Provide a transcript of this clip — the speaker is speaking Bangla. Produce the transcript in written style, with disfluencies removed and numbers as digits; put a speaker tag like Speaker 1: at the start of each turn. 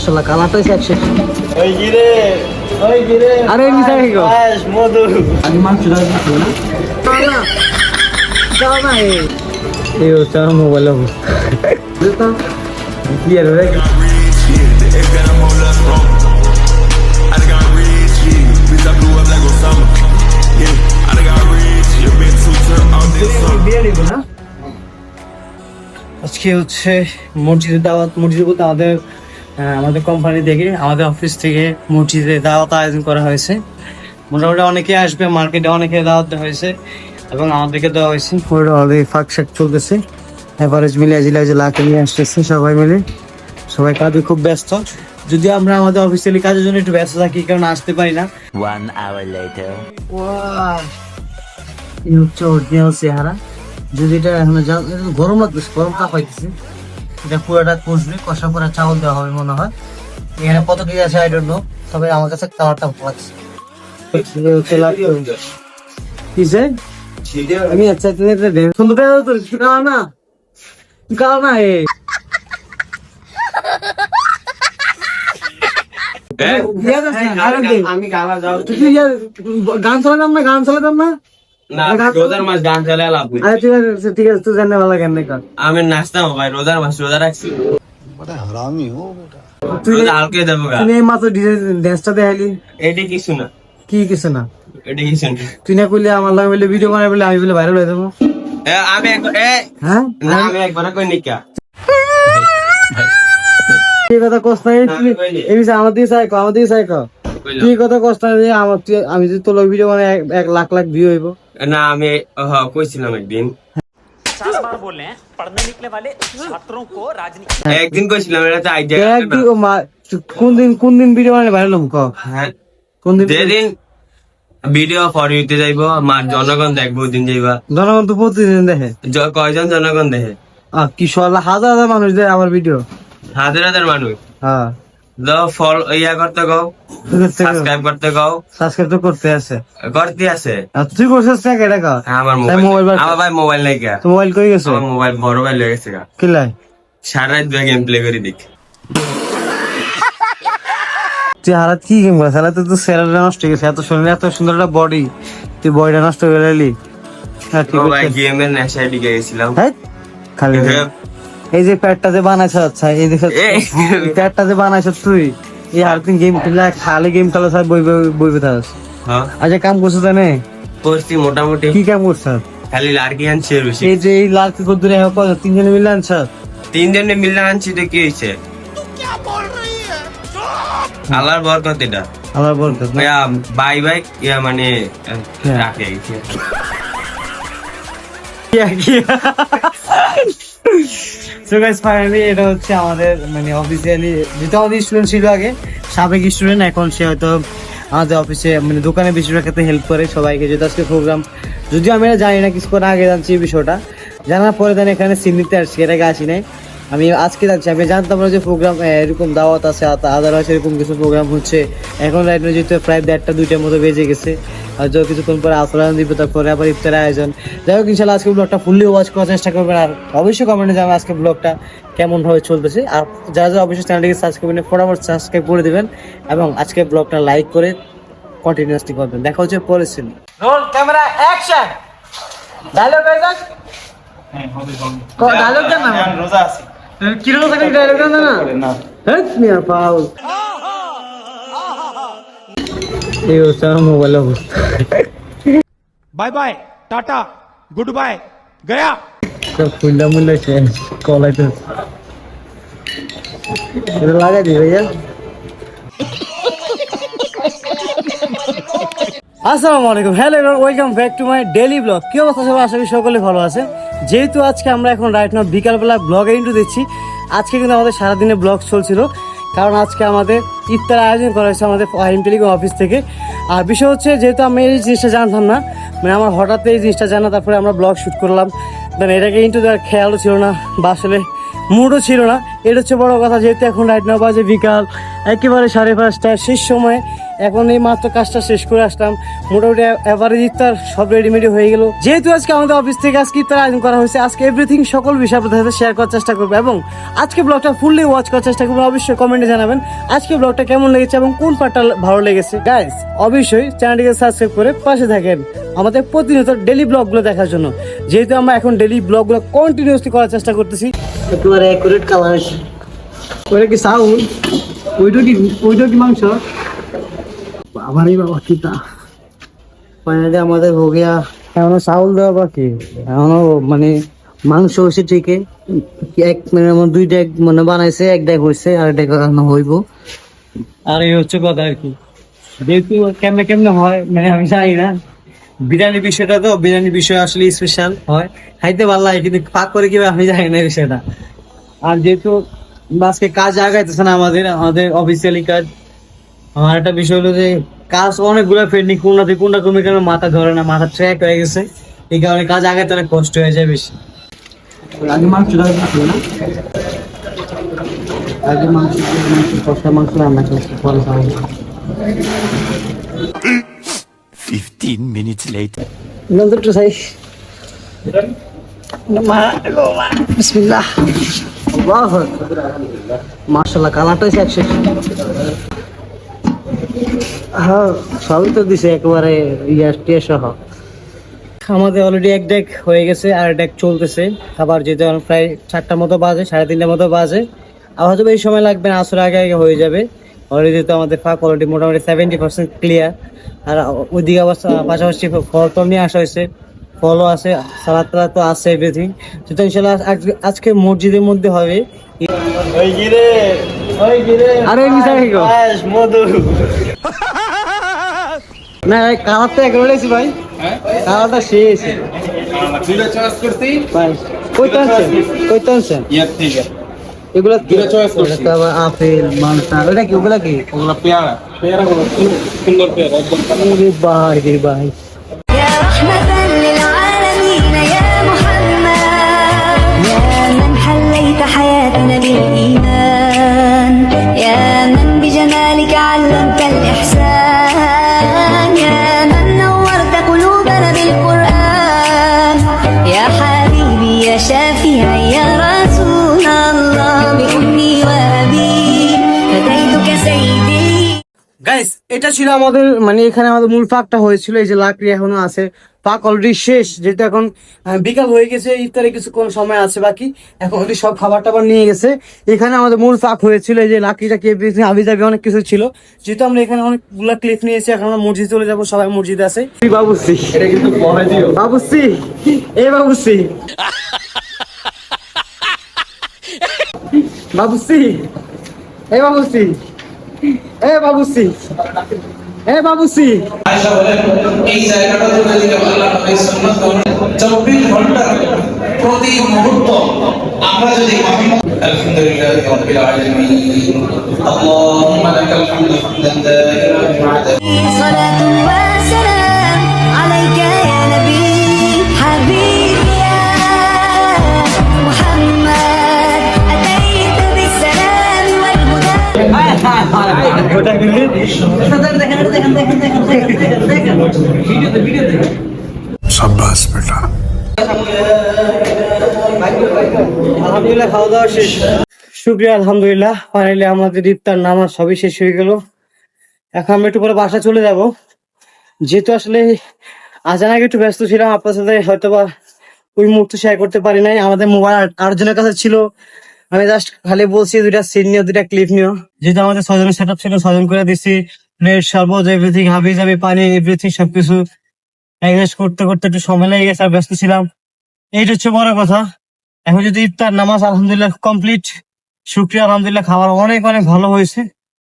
Speaker 1: মাশাআল্লাহ কালারটা একশো।
Speaker 2: ওই গিরে
Speaker 1: আরে নিচে গো
Speaker 2: মধু
Speaker 1: আমি মাংস দাও না দাও না এই হচ্ছে আমার মোবাইল অবস্থা ক্লিয়ার হয়ে গেল। আজকে হচ্ছে মসজিদের দাওয়াত। মসজিদ বলতে আমাদের কোম্পানি থেকে, আমাদের অফিস থেকে মসজিদে দাওয়াত আয়োজন করা হয়েছে। মোটামুটি অনেকে আসবে, মার্কেটে অনেকে দাওয়াত দেওয়া হয়েছে এবং আমাদেরকে দেওয়া হয়েছে। অলরেডি ফাঁক শাক চলতেছে, এভারেজ মিলে যে লাখে নিয়ে আসতেছে সবাই মিলে। সবাই কাজে খুব ব্যস্ত, যদিও আমরা আমাদের অফিসিয়ালি কাজের জন্য একটু ব্যস্ত থাকি, কারণ আসতে পারি না।
Speaker 3: 1 hour later.
Speaker 1: এই হচ্ছে অরিজিনাল চেহারা। যদি এটা এখন গরম লাগতেছে, গরম তাপ পাইতেছে, এটা পুরোটা কষবে, কষা পরে চাউল দেওয়া হবে মনে হয়। এখানে কত কি আছে আই ডোন্ট নো, তবে আমার কাছে কালারটা ভালো লাগছে। কিসে আমি আচ্ছা সুন্দর তোর কালার না, কালার না
Speaker 2: আমি গালা যাও
Speaker 1: গান চালাতাম না, গান চালাতাম না।
Speaker 2: রোজার মাস গান চালিয়ে লাভ নেই।
Speaker 1: আরে ঠিক আছে তুই জানে ভালো গান নেই কর।
Speaker 2: আমি নাচতাম ভাই, রোজার মাস রোজা রাখছি।
Speaker 1: তুই
Speaker 2: হালকে দেবো গা।
Speaker 1: তুই মাত্র ড্যান্সটা দেখাইলি,
Speaker 2: এটি কিছু না,
Speaker 1: কি কিছু না।
Speaker 2: এটি কিছু না।
Speaker 1: তুই না করলে আমার লাগে বলে ভিডিও বানাই বলে আমি বলে ভাইরাল হয়ে যাবো।
Speaker 2: আমি
Speaker 1: হ্যাঁ
Speaker 2: আমি একবার কই নিকা
Speaker 1: কি কথা কষ্ট নাই, এই বিষয়ে আমার দিকে চাই কি কথা কষ্ট নাই। আমি যদি তোর ভিডিও বানাই 1 লাখ ভিউ হইব
Speaker 2: না। আমি কইছিলাম একদিন,
Speaker 4: 4 बार बोल रहे हैं पढ़ने निकले वाले छात्रों को राजनीति
Speaker 2: একদিন কইছিলাম এটা আইডিয়া।
Speaker 1: কোন দিন ভিডিও বানালে ভাইরাল হবো ক?
Speaker 2: হ্যাঁ,
Speaker 1: কোন দিন?
Speaker 2: যেদিন ভিডিও ফর ইউতে যাইব, আমার জনগণ দেখবো দিন যাইবা।
Speaker 1: জনগণ তো প্রতিদিন দেখে।
Speaker 2: কয়জন জনগণ দেখে?
Speaker 1: কি হাজার হাজার মানুষ দেখে আমার ভিডিও।
Speaker 2: হাজার হাজার মানুষ।
Speaker 1: হ্যাঁ
Speaker 2: ফল ইয়া করতে কও, সাবস্ক্রাইব করতে কও।
Speaker 1: সাবস্ক্রাইব তো করতে আছে,
Speaker 2: করতে আছে।
Speaker 1: আর তুই করছিস না কেডা কা?
Speaker 2: আমার
Speaker 1: তাই
Speaker 2: মোবাইল,
Speaker 1: মোবাইল
Speaker 2: আমার ভাই মোবাইল নাই কা।
Speaker 1: তো মোবাইল কই গেছে?
Speaker 2: আমার মোবাইল বড় ভাই লয়ে গেছে কা।
Speaker 1: কি লাই
Speaker 2: সারা রাত গেম প্লে করে দেখ।
Speaker 1: তুই হারাত কি গেম খেলা? তাহলে তো সেরাটা নষ্ট হয়ে গেছে। এত সুন্দর একটা বডি, তুই বডিটা নষ্ট করে গেলি। হ্যাঁ ঠিক
Speaker 2: ভাই
Speaker 1: আছে।
Speaker 2: গেমের নেশায় ঢুকে গেছিলাম।
Speaker 1: হ্যাঁ খালি এই যে প্যাডটা যে বানাইছ, আচ্ছা এই দেখো প্যাডটা যে বানাইছ তুই, এই আর তুই গেম খেলা, খালি গেম খেলা স্যার বইবে থাকস।
Speaker 2: হ্যাঁ
Speaker 1: আচ্ছা কাম করছো জানে?
Speaker 2: করছি মোটামুটি।
Speaker 1: কি কাম করছ?
Speaker 2: খালি লাড়কি আনছি বেশি।
Speaker 1: এই যে এই লাল কত দূরে হবে? 3 জনে মিলে আনছ?
Speaker 2: 3 জনে মিলে আনছি তো কি হয়েছে? আল্লাহর বরকত এটা।
Speaker 1: আমার বলতো
Speaker 2: বাই বাই ইয়া মানে রাখে গেছি।
Speaker 1: সো গাইস ফাইনালি এটা হচ্ছে আমাদের মানে অফিসিয়ালি, যেটা আমাদের স্টুডেন্ট ছিল আগে, সাবেক স্টুডেন্ট, এখন সে হয়তো আমাদের অফিসে মানে দোকানে বেশিরভাগ ক্ষেত্রে হেল্প করে সবাইকে। যেহেতু আজকে প্রোগ্রাম, যদিও আমি এটা জানি না, কিছুক্ষণ আগে জানছি এই বিষয়টা। জানার পরে দেন এখানে সিন নিতে আসছি, এর আগে আসি নাই। আমি আজকে যাচ্ছি, আমি জানতাম না যে প্রোগ্রাম এরকম দাওয়াত আছে, আদারওয়াইজ এরকম কিছু প্রোগ্রাম হচ্ছে। এখন রাইট না, যেহেতু প্রায় 1:30-2টার মতো বেজে গেছে, আর যত কিছুক্ষণ পরে আসলাম দিব, তারপরে আবার ইফতারের আয়োজন। যাই হোক ইনশাল্লাহ আজকে ব্লগটা ফুললি ওয়াচ করার চেষ্টা করবেন, আর অবশ্যই কমেন্টে জানাবেন আজকে ব্লগটা কেমন ভাবে চলতেছে। আর যারা অবশ্যই চ্যানেলটিকে সাবস্ক্রাইব করে ফটাফট সাবস্ক্রাইব করে দেবেন এবং আজকে ব্লগটা লাইক করে কন্টিনিউয়াসলি করবেন। দেখা হচ্ছে পরের সিনে। Roll camera action. ডায়লগ হয়ে যাক। ডায়লগ দেন না,
Speaker 2: রোজা আছে।
Speaker 1: কিরকম থাকে ডায়লগ দেন না। হ্যাঁ মিয়া পাউল এই হচ্ছে আমার মোবাইল অবস্থা।
Speaker 4: Bye bye tata good bye गया
Speaker 1: সব ফুল্লা মুল্লা শেষ কলাইতে এটা লাগাই দিই ভাইয়া। আসসালামু আলাইকুম, hello everyone, welcome back to my daily blog. কি অবস্থা সবাই? আশা করি সকলে ভালো আছে। যেহেতু আজকে আমরা এখন রাইট নাও বিকালবেলা ব্লগে ইন্ট্রো দিচ্ছি, আজকে কিন্তু আমাদের সারাদিনে ব্লগ চলছিল, কারণ আজকে আমাদের ইফতার আয়োজন করা হয়েছে আমাদের টেলিকম অফিস থেকে। আর বিষয় হচ্ছে, যেহেতু আমি এই জিনিসটা জানতাম না, মানে আমার হঠাৎ এই জিনিসটা জানা, তারপরে আমরা ব্লগ শ্যুট করলাম। দেন এটাকে ইন্ট্রো দেওয়ার খেয়ালও ছিল না, বা আসলে মুডও ছিল না। এটা হচ্ছে বড় কথা। যেহেতু এখন রাইট নাও বাজে বিকাল একেবারে 5:30, শেষ সময় এখন এই মাত্র কাজটা শেষ করে আসলাম, মোটামুটি এভারেজ ইফতার সব রেডিমেডি হয়ে গেল। যেহেতু আজকে আমাদের অফিস থেকে আজকে ইফতার আয়োজন করা হয়েছে, আজকে এভরিথিং সকল বিষয় আপনাদের সাথে শেয়ার করার চেষ্টা করবো এবং আজকে ব্লগটা ফুললি ওয়াচ করার চেষ্টা করবো। অবশ্যই কমেন্টে জানাবেন আজকে ব্লগটা কেমন লেগেছে এবং কোন পার্টটা ভালো লেগেছে। গাইস অবশ্যই চ্যানেলটিকে সাবস্ক্রাইব করে পাশে থাকেন আমাদের প্রতিনিয়ত ডেলি ব্লগগুলো দেখার জন্য, যেহেতু আমরা এখন ডেলি ব্লগগুলো কন্টিনিউসলি করার চেষ্টা করতেছি। একেবারে অ্যাকুরেট কালার। ওটা কি সাউন্ড? ওইটা কি মাংস? আমারই বাবা কিতা ফাইনালি আমাদের হো গিয়া। এখনো চাউল দেওয়া বাকি, এখনো মানে মাংস হয়েছে ঠিকই, এক মানে আমার 2 ডেক মানে বানাইছে, 1 ডেক হয়েছে আর 1 ডেক এখনো হইব। আর এই হচ্ছে কথা আর কি, যেহেতু কেমনে কেমনে হয় মানে আমি জানি না। বিরিয়ানি বিষয়টা তো, বিরিয়ানি বিষয় আসলে স্পেশাল হয়, খাইতে ভালো লাগে, কিন্তু পাক করে কিভাবে আমি জানি না বিষয়টা। আর যেহেতু আজকে কাজ আগাইতেছে না আমাদের অফিসিয়ালি কাজ, আমার একটা বিষয় হলো যে কাজ অনেকগুলো পেন্ডিং, কোনটা কমে কেন মাথা ধরে না, মাথা ট্র্যাক হয়ে গেছে, এই কারণে কাজ আগাইতে অনেক কষ্ট হয়ে যায় বেশি। আগে মাংস কষা মাংস রান্না করছি, পরে খাওয়া।
Speaker 3: 15 minutes later.
Speaker 1: একটু চাই বিসমিল্লাহ। মাশাআল্লাহ কালারটা একশো। হ্যাঁ সবই তো দিছে একেবারে টিয়া সহ। আমাদের অলরেডি 1 ডেক হয়ে গেছে আর 1 ডেক চলতেছে। আবার যেহেতু এখন প্রায় 4টার মতো বাজে, 3:30 মতো বাজে, আর হয়তো এই সময় লাগবে না, আসলে আগে আগে হয়ে যাবে। অলরেডি তো আমাদের ফাঁক অলরেডি মোটামুটি 70% ক্লিয়ার। আর ওইদিকে আবার পাশাপাশি ফল তো নিয়ে আসা হয়েছে, ফলও আছে, সালাদ টালাদ তো আছে, এভরিথিং। তো ইনশাল্লাহ আজকে মসজিদের মধ্যে হবে। আরে মধু না কালার তো একেবারে ভাই, কালারটা শেষ। এগুলা আপেল মালটা, ওটা কি? ওগুলা কি?
Speaker 5: পেয়ারা সুন্দর পেয়ারা একদম।
Speaker 1: ভাই রে ভাই,
Speaker 6: يا رحمة للعالمين يا محمد يا من حليت حياتنا بالإيمان يا من بجمالك علمت الإحسان يا من نورت قلوبنا بالقرآن يا حبيبي يا شافعي يا رسول الله بأمي وأبي فديتك سيدي।
Speaker 1: গাইস এটা ছিল আমাদের মানে এখানে আমাদের মূল ফাঁকটা হয়েছিল। এই যে লাকড়ি এখনো আছে, ফাঁক অলরেডি শেষ, যেহেতু এখন বিকাল হয়ে গেছে, ইফতারে কিছুক্ষণ সময় আছে বাকি, এখন অলরেডি সব খাবার টাবার নিয়ে গেছে। এখানে আমাদের মূল ফাঁক হয়েছিল, এই যে লাকড়িটা কে আবি যাবি অনেক কিছু ছিল। যেহেতু আমরা এখানে অনেকগুলা ক্লিপ নিয়েছি, এখন আমরা মসজিদ চলে যাবো, সবাই মসজিদ আছে। বাবুসি এটা কিন্তু বাবুসি, এ বাবুসি বাবুসি, এ বাবুসি, এ বাবুসি, এ বাবুসি।
Speaker 7: আয়েশা বলেন এই জায়গাটা যদি আল্লাহ নবীর সুন্নাত 24 ঘন্টা প্রতি মুহূর্ত আমরা যদি আলহামদুলিল্লাহি রাব্বিল আলামিন আল্লাহুম্মা লাকাল হামদু হামদান দাইমান বা'দা
Speaker 6: صلاة وسلام عليك يا نبي حبيبي يا محمد أتيت بالسلام والهدى
Speaker 3: शाबाश बेटा।
Speaker 1: আলহামদুলিল্লাহ খাওয়া দাওয়া শেষ, শুকরিয়া আলহামদুলিল্লাহ। ফাইনালি আমাদের ইফতার নামাজ সবই শেষ হয়ে গেল। এখন আমরা একটু পরে বাসা চলে যাব, যেহেতু আসলে আজান আগে একটু ব্যস্ত ছিলাম, আপনার সাথে হয়তো বা ওই মুহূর্তে শেয়ার করতে পারি নাই। আমাদের মোবাইল আরেকজনের কাছে ছিল, আমি জাস্ট খালি বলছি 2টা সিন নিও, 2টা ক্লিপ নিও। যেহেতু আমাদের 6 জনের সেট আপ ছিল, 6 জন করে দিচ্ছি, প্লেট শরবত এভরিথিং, হাবি যাবি পানি এভরিথিং সবকিছু অ্যাডজাস্ট করতে করতে একটু সময় লেগে গেছে আর ব্যস্ত ছিলাম, এইটা হচ্ছে বড় কথা। এখন যদি ইফতার নামাজ আলহামদুলিল্লাহ কমপ্লিট, শুকরিয়া আলহামদুলিল্লাহ, খাবার অনেক অনেক ভালো হয়েছে।